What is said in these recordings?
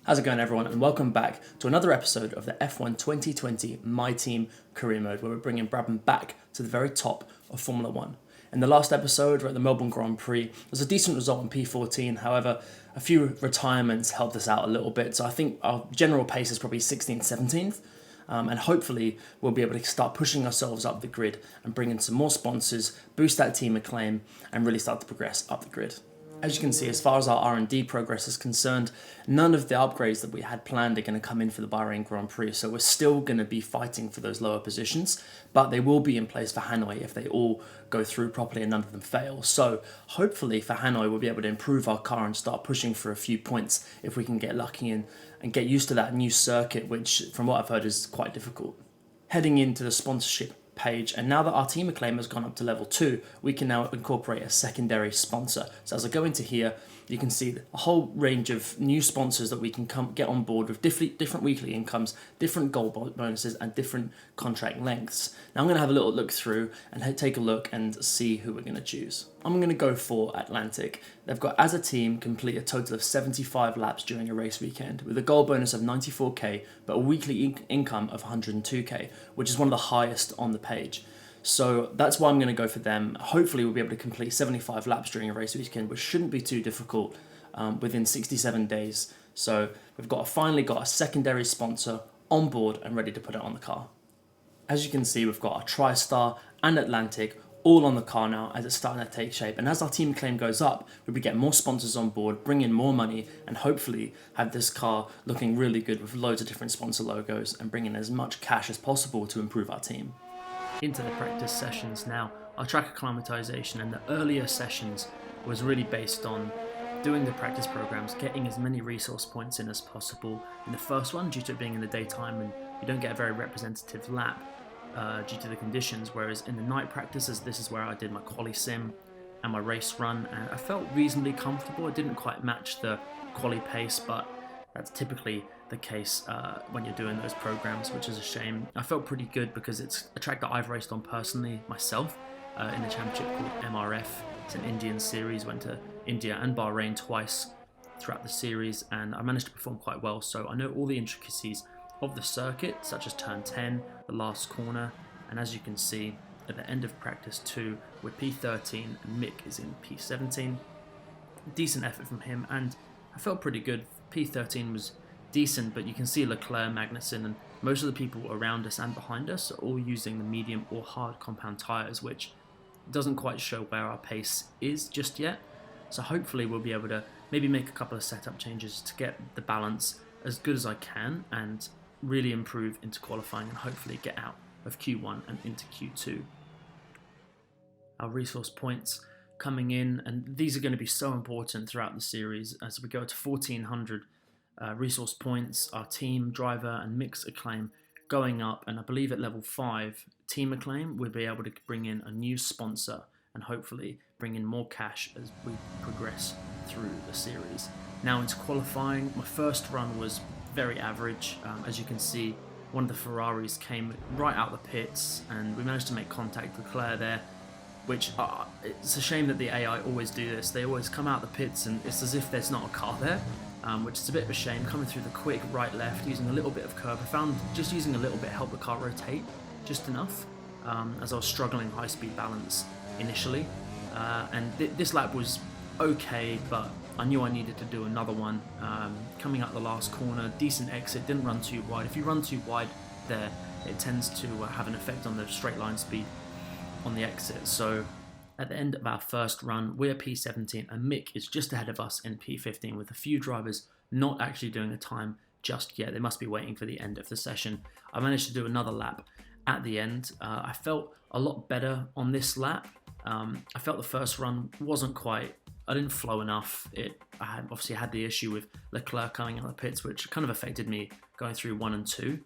How's it going, everyone, and welcome back to another episode of the F1 2020 My Team Career Mode, where we're bringing Brabham back to the very top of Formula 1. In the last episode, we're at the Melbourne Grand Prix. There's a decent result in P14, however, a few retirements helped us out a little bit, so I think our general pace is probably 16th, 17th, and hopefully we'll be able to start pushing ourselves up the grid and bring in some more sponsors, boost that team acclaim, and really start to progress up the grid. As you can see, as far as our R&D progress is concerned, none of the upgrades that we had planned are going to come in for the Bahrain Grand Prix, so we're still going to be fighting for those lower positions, but they will be in place for Hanoi if they all go through properly and none of them fail. So hopefully for Hanoi we'll be able to improve our car and start pushing for a few points if we can get lucky and get used to that new circuit, which from what I've heard is quite difficult. Heading into the sponsorship page, and now that our team acclaim has gone up to level 2, we can now incorporate a secondary sponsor. So as I go into here, you can see a whole range of new sponsors that we can get on board with different weekly incomes, different goal bonuses, and different contract lengths. Now I'm going to have a little look through and take a look and see who we're going to choose. I'm going to go for Atlantic. They've got, as a team, complete a total of 75 laps during a race weekend with a goal bonus of 94k, but a weekly income of 102k, which is one of the highest on the page. So that's why I'm going to go for them. Hopefully we'll be able to complete 75 laps during a race weekend, which shouldn't be too difficult within 67 days. So we've finally got a secondary sponsor on board and ready to put it on the car. As you can see, we've got our TriStar and Atlantic all on the car now as it's starting to take shape. And as our team claim goes up, we'll be getting more sponsors on board, bring in more money, and hopefully have this car looking really good with loads of different sponsor logos and bring in as much cash as possible to improve our team. Into the practice sessions now. Our track acclimatization in the earlier sessions was really based on doing the practice programs, getting as many resource points in as possible. In the first one, due to it being in the daytime and you don't get a very representative lap due to the conditions, whereas in the night practices, this is where I did my quali sim and my race run, and I felt reasonably comfortable. It didn't quite match the quali pace, but that's typically the case when you're doing those programs, which is a shame. I felt pretty good because it's a track that I've raced on personally myself in a championship called MRF. It's an Indian series, went to India and Bahrain twice throughout the series, and I managed to perform quite well, so I know all the intricacies of the circuit, such as turn 10, the last corner, and as you can see at the end of practice 2 with P13 and Mick is in P17. Decent effort from him, and I felt pretty good. P13 was decent, but you can see Leclerc, Magnussen, and most of the people around us and behind us are all using the medium or hard compound tyres, which doesn't quite show where our pace is just yet. So hopefully we'll be able to maybe make a couple of setup changes to get the balance as good as I can and really improve into qualifying and hopefully get out of Q1 and into Q2. Our resource points coming in, and these are going to be so important throughout the series as we go to 1400 resource points. Our team, driver and mix acclaim going up, and I believe at level 5 team acclaim we'll be able to bring in a new sponsor and hopefully bring in more cash as we progress through the series. Now into qualifying, my first run was very average. As you can see, one of the Ferraris came right out the pits and we managed to make contact with Leclerc there, which it's a shame that the AI always do this. They always come out the pits and it's as if there's not a car there, which is a bit of a shame. Coming through the quick right left, using a little bit of curb, I found just using a little bit helped the car rotate just enough as I was struggling high speed balance initially, and this lap was okay, but I knew I needed to do another one. Coming out the last corner, decent exit, didn't run too wide. If you run too wide there, it tends to have an effect on the straight line speed on the exit. So at the end of our first run, we're P17 and Mick is just ahead of us in P15 with a few drivers not actually doing a time just yet. They must be waiting for the end of the session. I managed to do another lap at the end. I felt a lot better on this lap. I felt the first run wasn't quite, I didn't flow enough. I obviously had the issue with Leclerc coming out of the pits, which kind of affected me going through 1 and 2.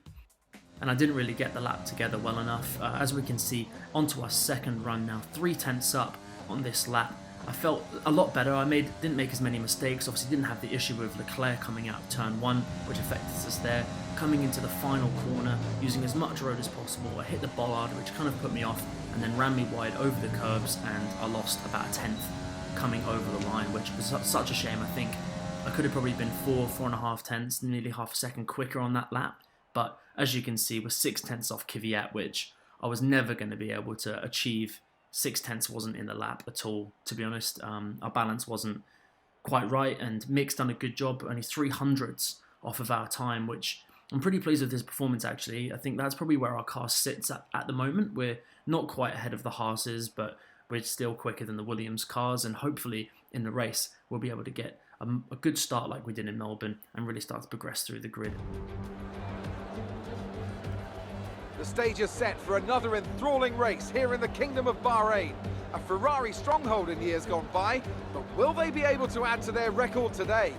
And I didn't really get the lap together well enough. As we can see, onto our second run now, 3/10 up on this lap. I felt a lot better. I didn't make as many mistakes. Obviously didn't have the issue with Leclerc coming out of turn 1, which affected us there. Coming into the final corner, using as much road as possible, I hit the bollard, which kind of put me off, and then ran me wide over the curbs, and I lost about a tenth coming over the line, which was such a shame. I think I could have probably been 4.5 tenths, nearly half a second quicker on that lap. But as you can see, we're 6 tenths off Kvyat, which I was never going to be able to achieve. 6 tenths wasn't in the lap at all, to be honest. Our balance wasn't quite right, and Mick's done a good job, only 300ths off of our time, which I'm pretty pleased with his performance, actually. I think that's probably where our car sits at the moment. We're not quite ahead of the Haas's, but we're still quicker than the Williams cars, and hopefully in the race we'll be able to get a good start like we did in Melbourne and really start to progress through the grid. The stage is set for another enthralling race here in the Kingdom of Bahrain. A Ferrari stronghold in years gone by, but will they be able to add to their record today?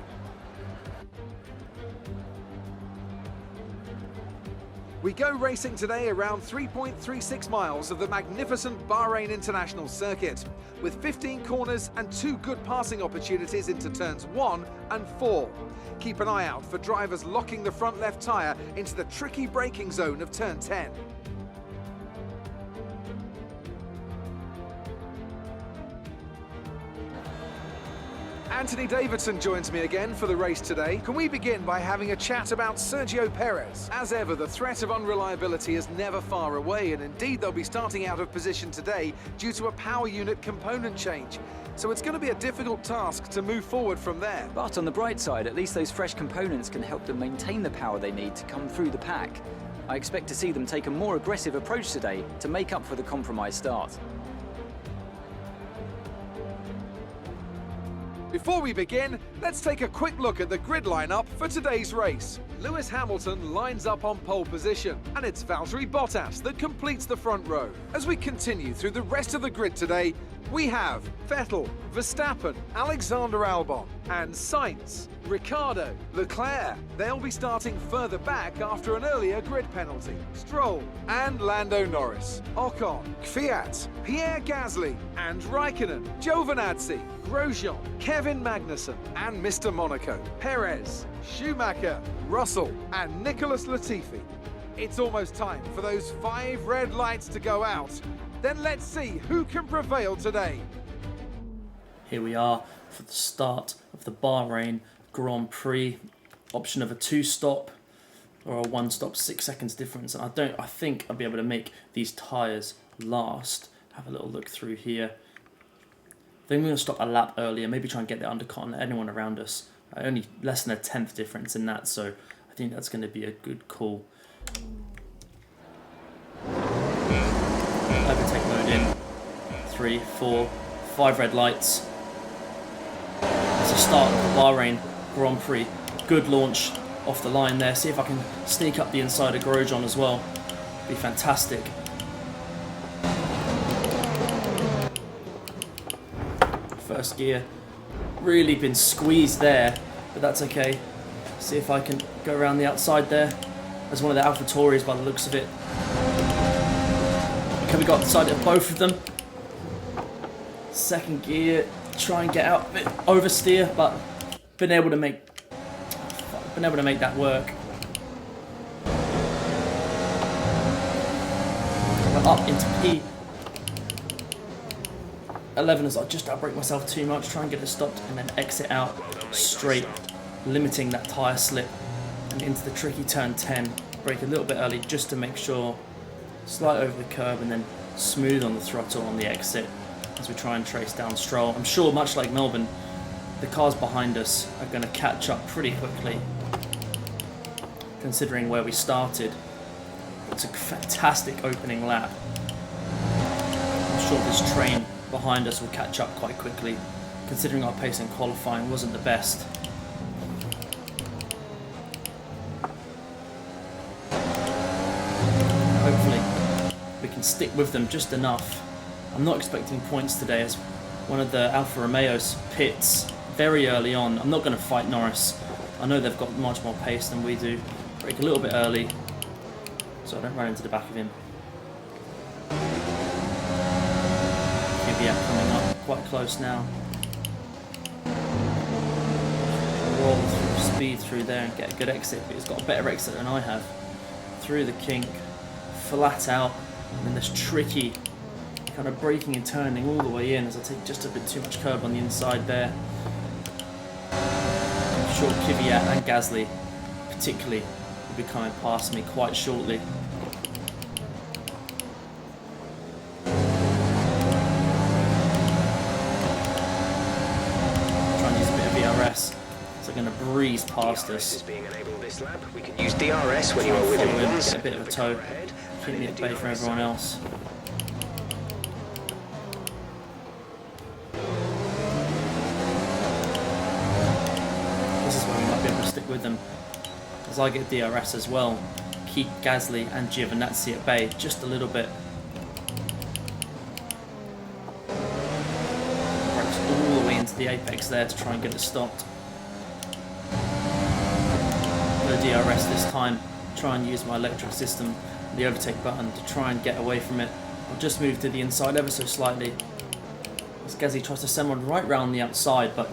We go racing today around 3.36 miles of the magnificent Bahrain International Circuit, with 15 corners and 2 good passing opportunities into turns 1 and 4. Keep an eye out for drivers locking the front left tyre into the tricky braking zone of turn 10. Anthony Davidson joins me again for the race today. Can we begin by having a chat about Sergio Perez? As ever, the threat of unreliability is never far away, and indeed they'll be starting out of position today due to a power unit component change. So it's going to be a difficult task to move forward from there. But on the bright side, at least those fresh components can help them maintain the power they need to come through the pack. I expect to see them take a more aggressive approach today to make up for the compromised start. Before we begin, let's take a quick look at the grid lineup for today's race. Lewis Hamilton lines up on pole position, and it's Valtteri Bottas that completes the front row. As we continue through the rest of the grid today, we have Vettel, Verstappen, Alexander Albon, and Sainz, Ricciardo, Leclerc. They'll be starting further back after an earlier grid penalty. Stroll and Lando Norris, Ocon, Kvyat, Pierre Gasly and Raikkonen, Giovinazzi, Grosjean, Kevin Magnussen and Mr. Monaco, Perez, Schumacher, Russell and Nicholas Latifi. It's almost time for those 5 red lights to go out. Then let's see who can prevail today. Here we are for the start of the Bahrain Grand Prix. Option of a 2-stop or a 1-stop, 6 seconds difference. And I think I'll be able to make these tyres last. Have a little look through here. I think we're going to stop a lap earlier, maybe try and get the undercut on anyone around us. Only less than a 10th difference in that, so I think that's going to be a good call. Overtake mode in. 3, 4, 5 red lights. It's the start of the Bahrain Grand Prix. Good launch off the line there. See if I can sneak up the inside of Grosjean as well. Be fantastic. First gear. Really been squeezed there, but that's okay. See if I can go around the outside there. As one of the AlphaTauris by the looks of it. Okay, we got the side of both of them. Second gear, try and get out a bit, oversteer, but been able to make that work. We're up into P11 as I just outbrake myself too much, try and get it stopped and then exit out straight, limiting that tyre slip and into the tricky turn 10. Brake a little bit early just to make sure, slight over the curb and then smooth on the throttle on the exit as we try and trace down Stroll. I'm sure, much like Melbourne, the cars behind us are going to catch up pretty quickly, considering where we started. It's a fantastic opening lap. I'm sure this train behind us will catch up quite quickly, considering our pace in qualifying wasn't the best. Hopefully we can stick with them just enough. I'm not expecting points today as one of the Alfa Romeos pits very early on. I'm not going to fight Norris. I know they've got much more pace than we do. Brake a little bit early so I don't run into the back of him. Kvyat coming up quite close now. Roll through speed through there and get a good exit, but he's got a better exit than I have. Through the kink, flat out, and then this tricky kind of braking and turning all the way in as I take just a bit too much curb on the inside there. sure Kvyat and Gasly particularly will be coming past me quite shortly. Try and use a bit of ERS. So they're going to breeze past us. We can use DRS when you are within 1 Get a second bit of a toe. Keep me at bay for everyone else. This is where we might be able to stick with them. As I get DRS as well, keep Gasly and Giovinazzi at bay just a little bit. Brakes all the way into the apex there to try and get it stopped. No DRS this time. Try and use my electric system, the overtake button, to try and get away from it. I'll just move to the inside ever so slightly. As Gasly tries to send one right round the outside, but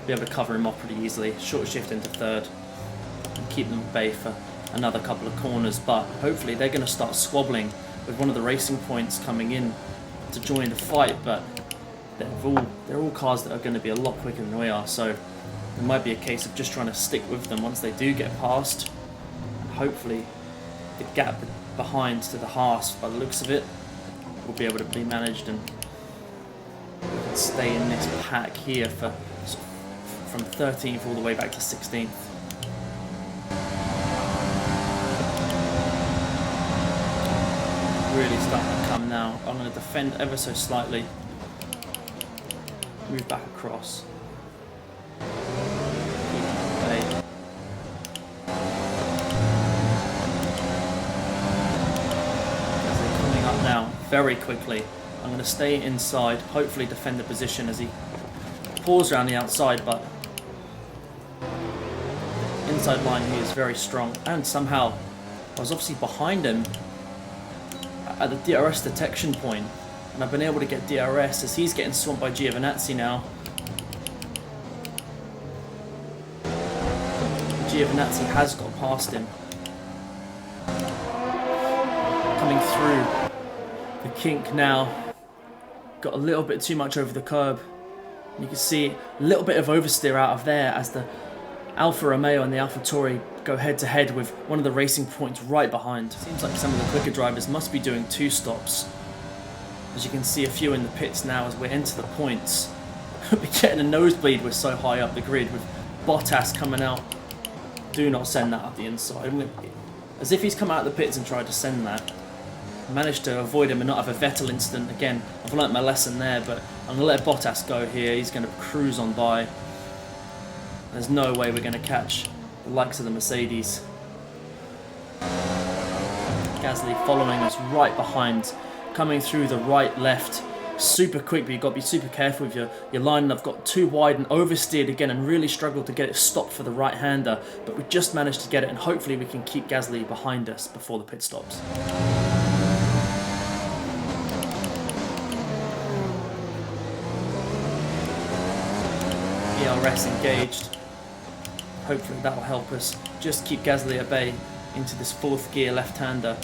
be able to cover him off pretty easily. Short shift into third and keep them at bay for another couple of corners, but hopefully they're going to start squabbling with one of the racing points coming in to join the fight, but they're all cars that are going to be a lot quicker than we are, so it might be a case of just trying to stick with them once they do get past, and hopefully the gap behind to the Haas, by the looks of it, will be able to be managed, and we can stay in this pack here for from 13th all the way back to 16th. Really starting to come now. I'm going to defend ever so slightly. Move back across. As they're coming up now very quickly. I'm going to stay inside, hopefully defend the position as he pours around the outside, but inside line he is very strong, and somehow I was obviously behind him at the DRS detection point, and I've been able to get DRS as he's getting swamped by Giovinazzi now. Giovinazzi has got past him. Coming through the kink now. Got a little bit too much over the curb. You can see a little bit of oversteer out of there as the Alfa Romeo and the AlphaTauri go head to head with one of the racing points right behind. Seems like some of the quicker drivers must be doing 2 stops. As you can see a few in the pits now as we enter the points. We're getting a nosebleed, we're so high up the grid with Bottas coming out. Do not send that up the inside. As if he's come out of the pits and tried to send that. Managed to avoid him and not have a Vettel incident. Again, I've learnt my lesson there, but I'm going to let Bottas go here. He's going to cruise on by. There's no way we're going to catch the likes of the Mercedes. Gasly following us right behind, coming through the right, left, super quick, but you've got to be super careful with your line. I've got too wide and oversteered again and really struggled to get it stopped for the right-hander, but we just managed to get it, and hopefully we can keep Gasly behind us before the pit stops. ERS engaged. Hopefully that will help us just keep Gasly at bay into this 4th gear left-hander,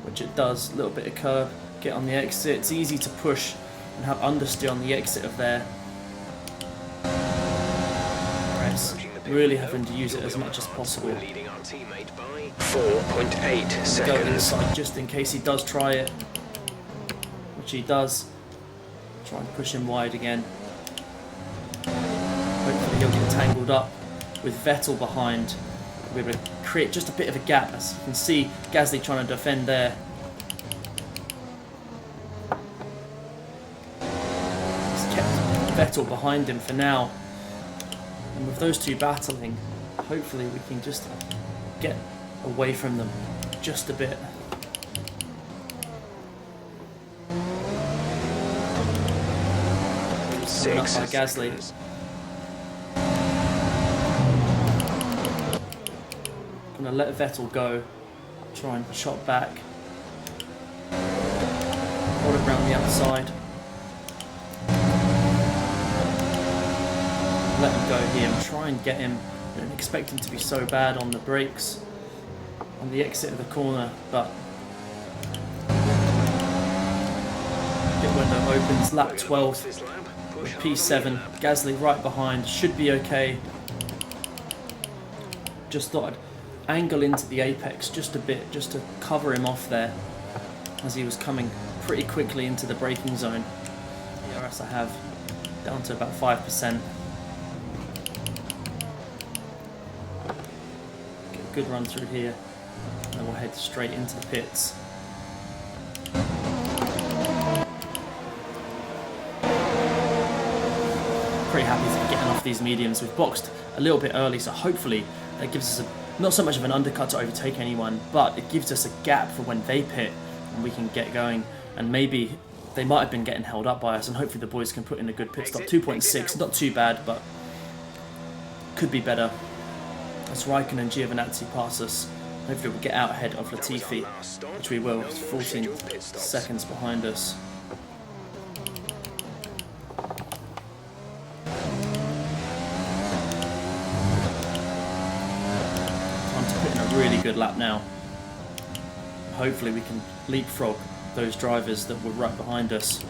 which it does. A little bit of curb, get on the exit. It's easy to push and have understeer on the exit of there. ERS really having to use it as much as possible. 4.8 seconds. Go inside just in case he does try it, which he does. Try and push him wide again. Hopefully he'll get tangled up with Vettel behind. We're able to create just a bit of a gap, as you can see Gasly trying to defend there. He's kept Vettel behind him for now. And with those two battling, hopefully we can just get away from them just a bit. Coming up by Gasly. Gonna let Vettel go, try and chop back, hold it around the outside, let him go here and try and get him. I don't expect him to be so bad on the brakes on the exit of the corner, but pit window opens, lap 12, P7, Gasly right behind, should be okay. Just thought I'd angle into the apex just a bit, just to cover him off there, as he was coming pretty quickly into the braking zone. DRS I have down to about 5%. Get a good run through here, and then we'll head straight into the pits. Pretty happy to be getting off these mediums. We've boxed a little bit early, so hopefully that gives us not so much of an undercut to overtake anyone, but it gives us a gap for when they pit and we can get going. And maybe they might have been getting held up by us, and hopefully the boys can put in a good pit stop. 2.6, not too bad, but could be better. As Raikkonen and Giovinazzi pass us, hopefully we'll get out ahead of Latifi, which we will. It's 14 seconds behind us. Really good lap now. Hopefully we can leapfrog those drivers that were right behind us.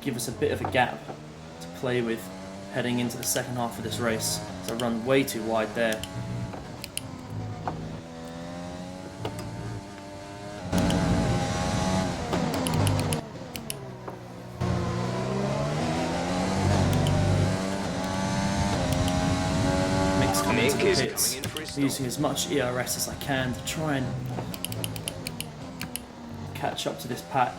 Give us a bit of a gap to play with heading into the second half of this race. So I run way too wide there. Mick's coming into the pits. Using as much ERS as I can to try and catch up to this pack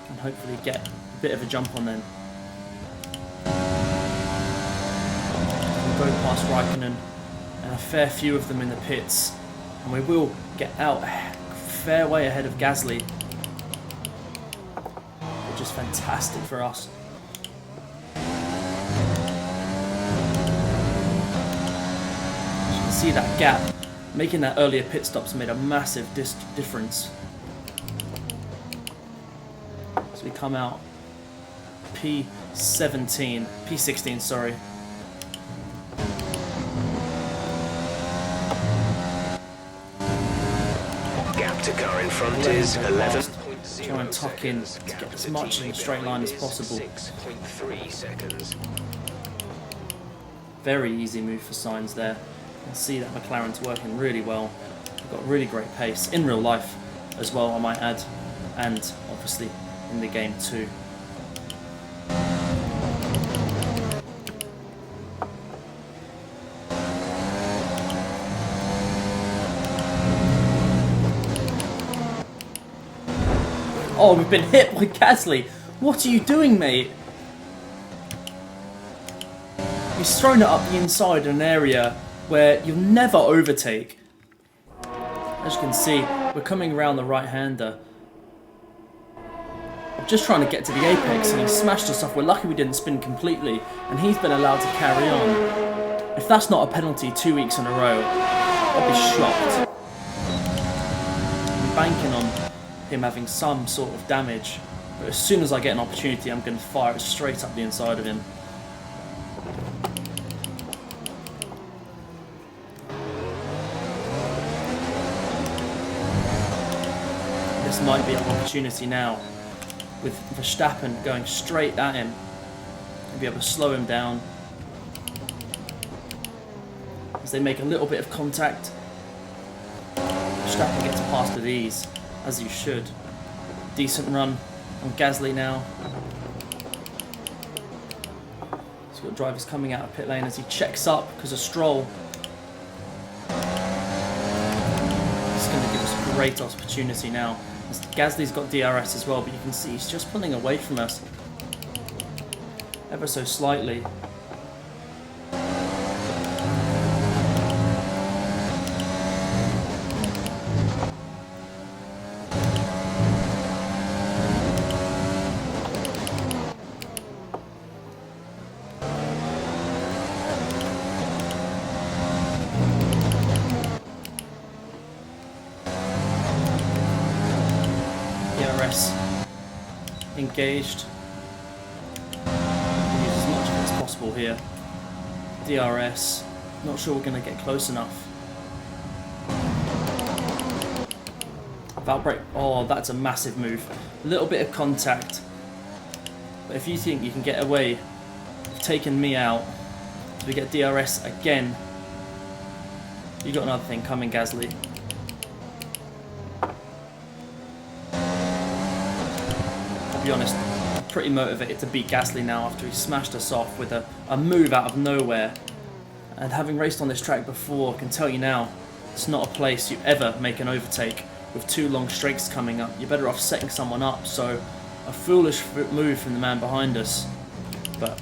and hopefully get a bit of a jump on them. We'll go past Raikkonen and a fair few of them in the pits, and we will get out a fair way ahead of Gasly, which is fantastic for us. See that gap, making that earlier pit stops made a massive difference. So we come out P16, sorry. Gap to car in front is 11. Try and tuck in to get as much in a straight line as possible. 6.3 seconds. Very easy move for Sainz there. You can see that McLaren's working really well. They've got really great pace in real life as well, I might add, and obviously in the game too. Oh, we've been hit by Gasly. What are you doing, mate? He's thrown it up the inside in an area where you'll never overtake. As you can see, we're coming around the right-hander. I'm just trying to get to the apex and he smashed us off. We're lucky we didn't spin completely and he's been allowed to carry on. If that's not a penalty 2 weeks in a row, I'll be shocked. I'm banking on him having some sort of damage, but as soon as I get an opportunity I'm going to fire it straight up the inside of him. This might be an opportunity now, with Verstappen going straight at him and be able to slow him down as they make a little bit of contact. Verstappen gets past with ease, as you should. Decent run on Gasly now. He's got drivers coming out of pit lane as he checks up because of Stroll. It's going to give us a great opportunity now. Gasly's got DRS as well, but you can see he's just pulling away from us ever so slightly. Engaged. Use as much of it as possible here. DRS. Not sure we're going to get close enough. Valve brake. Oh, that's a massive move. A little bit of contact. But if you think you can get away with taking me out, so we get DRS again, you got another thing coming, Gasly. I'll be honest, I'm pretty motivated to beat Gasly now after he smashed us off with a move out of nowhere. And having raced on this track before, I can tell you now, it's not a place you ever make an overtake with 2 long straights coming up. You're better off setting someone up, so a foolish move from the man behind us. But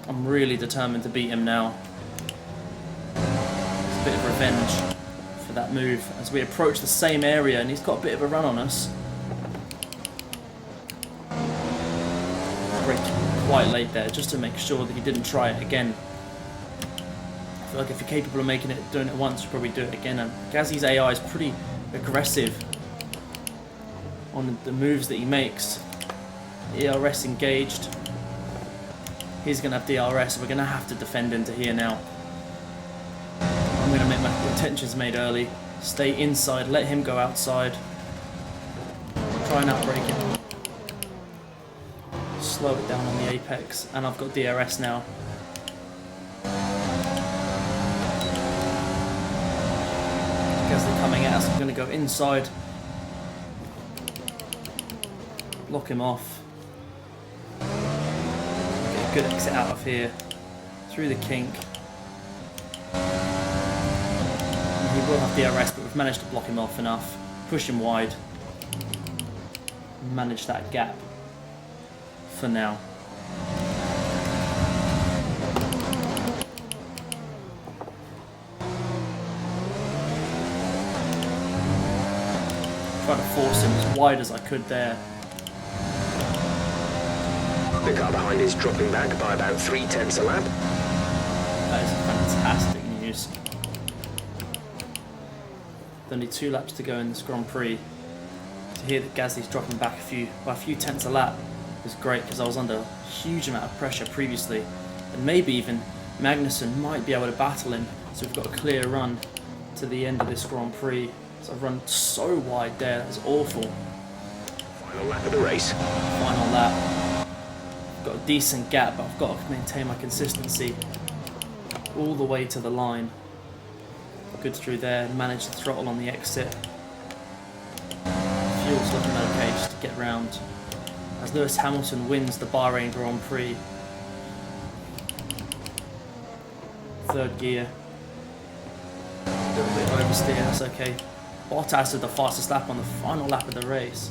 I'm really determined to beat him now. It's a bit of revenge for that move as we approach the same area, and he's got a bit of a run on us. Braked quite late there just to make sure that he didn't try it again. I feel like if you're capable of doing it once, you'll probably do it again. And Gasly's AI is pretty aggressive on the moves that he makes. ERS engaged. He's going to have DRS, so we're going to have to defend into here now. I'm going to make my intentions made early. Stay inside, let him go outside. Try and outbrake him. Slow it down on the apex, and I've got DRS now. Gasly coming at us, I'm going to go inside. Block him off. Get a good exit out of here. Through the kink. And he will have DRS, but we've managed to block him off enough. Push him wide. Manage that gap. For now. Try to force him as wide as I could there. The car behind is dropping back by about 0.3 a lap. That is fantastic news. Only 2 laps to go in this Grand Prix. To hear that Gasly's dropping back by a few tenths a lap was great, because I was under a huge amount of pressure previously, and maybe even Magnussen might be able to battle him. So we've got a clear run to the end of this Grand Prix. So I've run so wide there, that's awful. Final lap of the race. Final lap. I've got a decent gap, but I've got to maintain my consistency all the way to the line. Good through there, managed the throttle on the exit. Fuel's looking okay just to get round. As Lewis Hamilton wins the Bahrain Grand Prix. 3rd gear. A little bit oversteer, that's okay. Bottas with the fastest lap on the final lap of the race.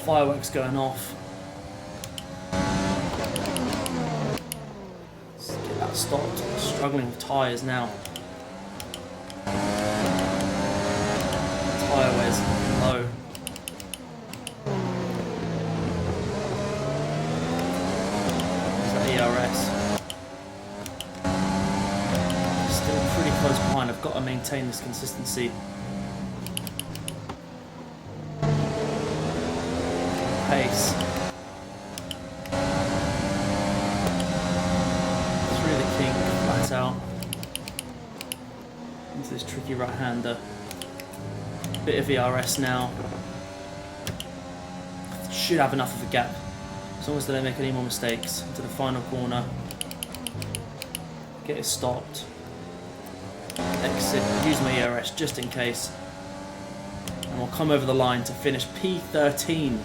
Fireworks going off. Let's get that stopped. Struggling with tyres now. Tyre wear's low. ERS. Still pretty close behind. I've got to maintain this consistency. Pace. Through the kink, flat out. Into this tricky right-hander. Bit of ERS now. Should have enough of a gap. As long as they don't make any more mistakes. Into the final corner. Get it stopped. Exit. Use my ERS just in case. And we'll come over the line to finish P13.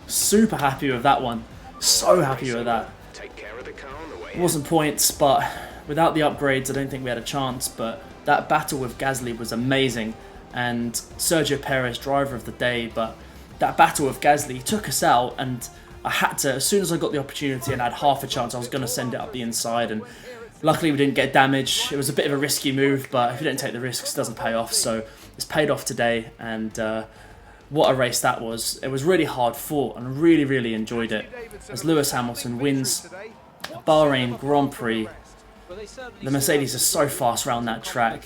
Super happy with that one. So happy with that. Take care of the car on the way. It wasn't points, but without the upgrades I don't think we had a chance. But that battle with Gasly was amazing. And Sergio Perez, driver of the day. But that battle with Gasly took us out, and I had to, as soon as I got the opportunity and I had half a chance, I was going to send it up the inside, and luckily we didn't get damage. It was a bit of a risky move, but if you don't take the risks, it doesn't pay off. So it's paid off today, and what a race that was. It was really hard fought, and really, really enjoyed it. As Lewis Hamilton wins the Bahrain Grand Prix. The Mercedes are so fast around that track.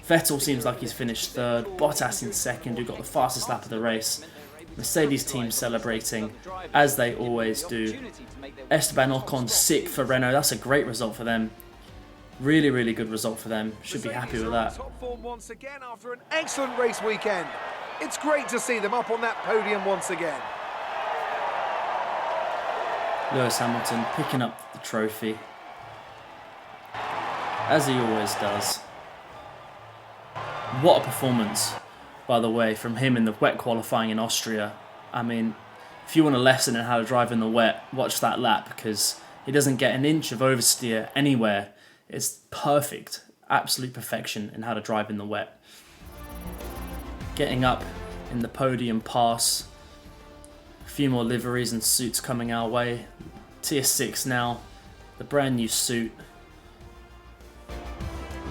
Vettel seems like he's finished 3rd, Bottas in 2nd, who got the fastest lap of the race. Mercedes team celebrating, as they always do. Esteban Ocon 6th for Renault, that's a great result for them. Really, really good result for them. Should be happy with that. Top form once again after an excellent race weekend. It's great to see them up on that podium once again. Lewis Hamilton picking up the trophy, as he always does. What a performance, by the way, from him in the wet qualifying in Austria. I mean, if you want a lesson in how to drive in the wet, watch that lap, because he doesn't get an inch of oversteer anywhere. It's perfect, absolute perfection in how to drive in the wet. Getting up in the podium pass, a few more liveries and suits coming our way. Tier 6 now, the brand new suit.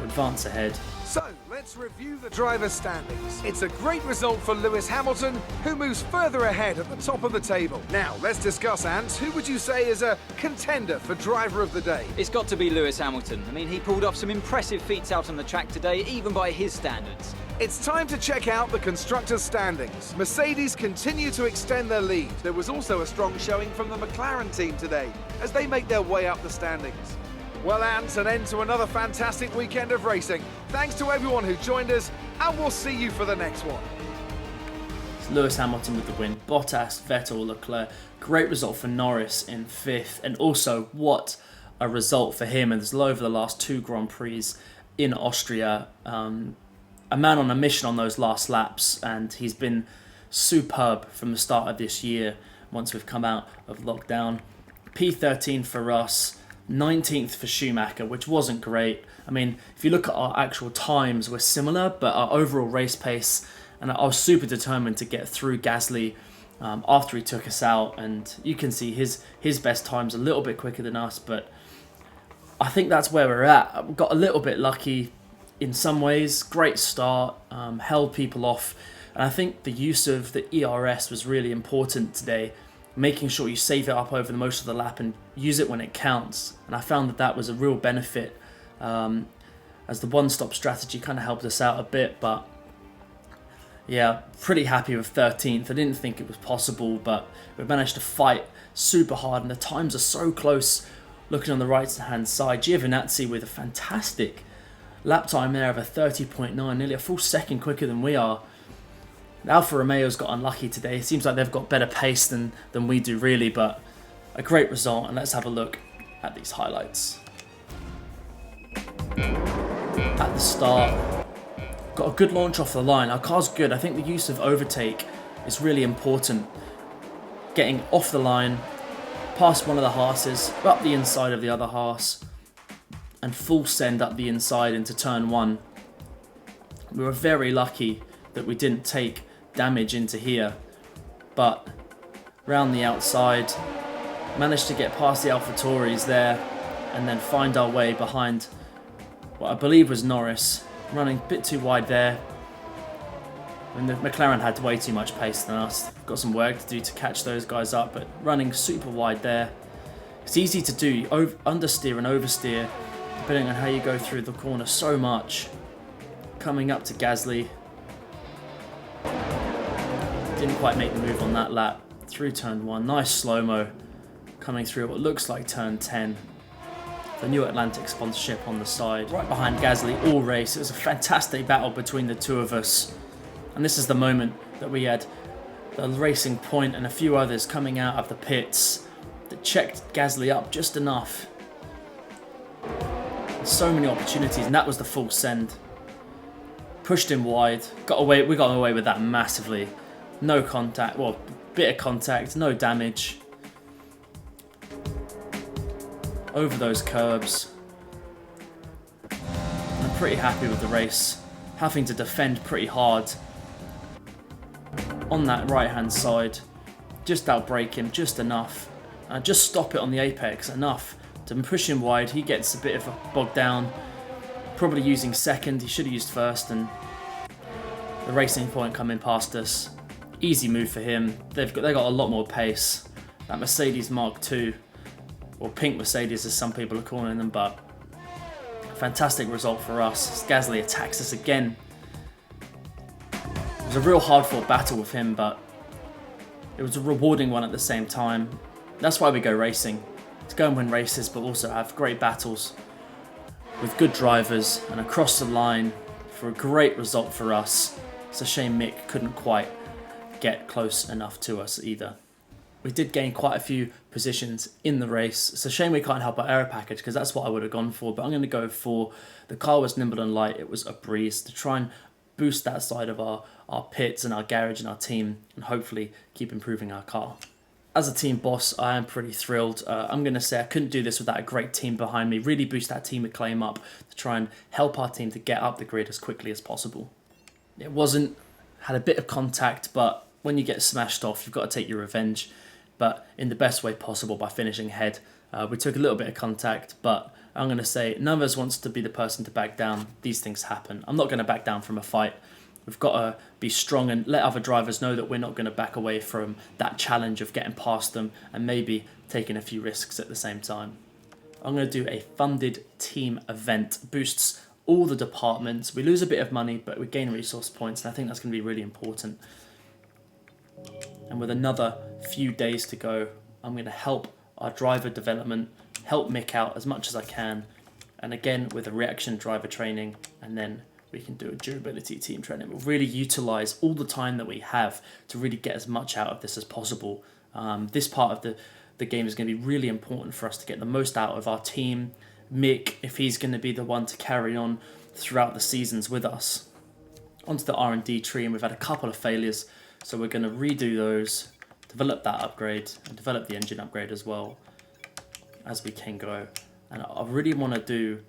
Advance ahead. So, let's review the driver's standings. It's a great result for Lewis Hamilton, who moves further ahead at the top of the table. Now, let's discuss, Ant, who would you say is a contender for driver of the day? It's got to be Lewis Hamilton. I mean, he pulled off some impressive feats out on the track today, even by his standards. It's time to check out the constructors' standings. Mercedes continue to extend their lead. There was also a strong showing from the McLaren team today, as they make their way up the standings. Well, Ant, an end to another fantastic weekend of racing. Thanks to everyone who joined us, and we'll see you for the next one. It's Lewis Hamilton with the win. Bottas, Vettel, Leclerc. Great result for Norris in 5th. And also, what a result for him as over the last 2 Grand Prix in Austria. A man on a mission on those last laps, and he's been superb from the start of this year once we've come out of lockdown. P13 for us. 19th for Schumacher, which wasn't great. I mean, if you look at our actual times, we're similar, but our overall race pace, and I was super determined to get through Gasly after he took us out, and you can see his best time's a little bit quicker than us, but I think that's where we're at. We got a little bit lucky in some ways. Great start, held people off, and I think the use of the ERS was really important today, making sure you save it up over the most of the lap and use it when it counts. And I found that was a real benefit, as the one-stop strategy kind of helped us out a bit. But yeah, pretty happy with 13th. I didn't think it was possible, but we managed to fight super hard, and the times are so close. Looking on the right-hand side, Giovinazzi with a fantastic lap time there of a 30.9, nearly a full second quicker than we are. Alfa Romeo's got unlucky today. It seems like they've got better pace than we do, really, but a great result. And let's have a look at these highlights. At the start, got a good launch off the line. Our car's good. I think the use of overtake is really important. Getting off the line, past one of the Haases, up the inside of the other Haas, and full send up the inside into turn 1. We were very lucky that we didn't take damage into here, but round the outside, managed to get past the AlphaTauris there, and then find our way behind what I believe was Norris, running a bit too wide there. I mean, the McLaren had way too much pace than us. Got some work to do to catch those guys up, but running super wide there. It's easy to do, understeer and oversteer, depending on how you go through the corner so much. Coming up to Gasly. Didn't quite make the move on that lap. Through turn 1. Nice slow-mo coming through what looks like turn 10. The New Atlantic sponsorship on the side. Right behind Gasly all race. It was a fantastic battle between the two of us. And this is the moment that we had the Racing Point and a few others coming out of the pits that checked Gasly up just enough. So many opportunities, and that was the full send. Pushed him wide. We got away with that massively. No contact, well, bit of contact, no damage. Over those curbs. I'm pretty happy with the race. Having to defend pretty hard on that right hand side. Just outbrake him just enough. And just stop it on the apex enough to push him wide. He gets a bit of a bogged down. Probably using second, he should have used first, and the Racing Point coming past us. Easy move for him. They got a lot more pace. That Mercedes Mark II, or pink Mercedes as some people are calling them, but fantastic result for us. Gasly attacks us again. It was a real hard-fought battle with him, but it was a rewarding one at the same time. That's why we go racing. To go and win races, but also have great battles with good drivers and across the line for a great result for us. It's a shame Mick couldn't quite get close enough to us either. We did gain quite a few positions in the race. It's a shame we can't help our aero package because that's what I would have gone for. But I'm going to go for the car was nimble and light. It was a breeze to try and boost that side of our pits and our garage and our team and hopefully keep improving our car. As a team boss, I am pretty thrilled. I'm going to say I couldn't do this without a great team behind me. Really boost that team acclaim up to try and help our team to get up the grid as quickly as possible. It had a bit of contact, but when you get smashed off, you've got to take your revenge. But in the best way possible by finishing ahead. We took a little bit of contact, but I'm going to say none of us wants to be the person to back down. These things happen. I'm not going to back down from a fight. We've got to be strong and let other drivers know that we're not going to back away from that challenge of getting past them and maybe taking a few risks at the same time. I'm going to do a funded team event. Boosts all the departments. We lose a bit of money, but we gain resource points, and I think that's going to be really important. And with another few days to go, I'm going to help our driver development, help Mick out as much as I can, and again with a reaction driver training, and then we can do a durability team training. We'll really utilise all the time that we have to really get as much out of this as possible. This part of the game is going to be really important for us to get the most out of our team. Mick, if he's going to be the one to carry on throughout the seasons with us. Onto the R&D tree, and we've had a couple of failures, so we're going to redo those, develop that upgrade, and develop the engine upgrade as well as we can go. And I really want to do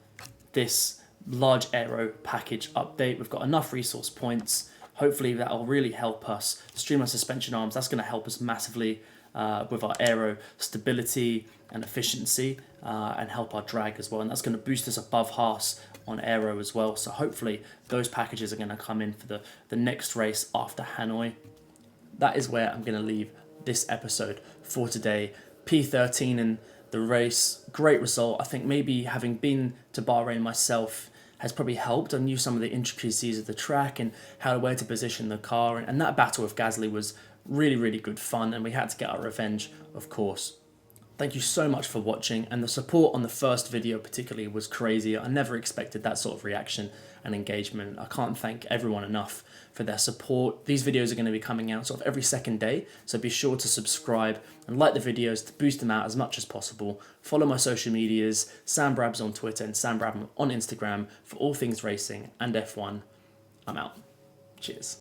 this large aero package update. We've got enough resource points. Hopefully that will really help us streamline suspension arms. That's going to help us massively with our aero stability and efficiency and help our drag as well. And that's going to boost us above Haas on aero as well. So hopefully those packages are going to come in for the next race after Hanoi. That is where I'm going to leave this episode for today. P13 in the race, great result. I think maybe having been to Bahrain myself has probably helped. I knew some of the intricacies of the track and where to position the car. And that battle with Gasly was really, really good fun. And we had to get our revenge, of course. Thank you so much for watching. And the support on the first video particularly was crazy. I never expected that sort of reaction and engagement. I can't thank everyone enough for their support. These videos are going to be coming out sort of every second day. So be sure to subscribe and like the videos to boost them out as much as possible. Follow my social medias, Sam Brabs on Twitter and Sam Brabham on Instagram for all things racing and F1. I'm out. Cheers.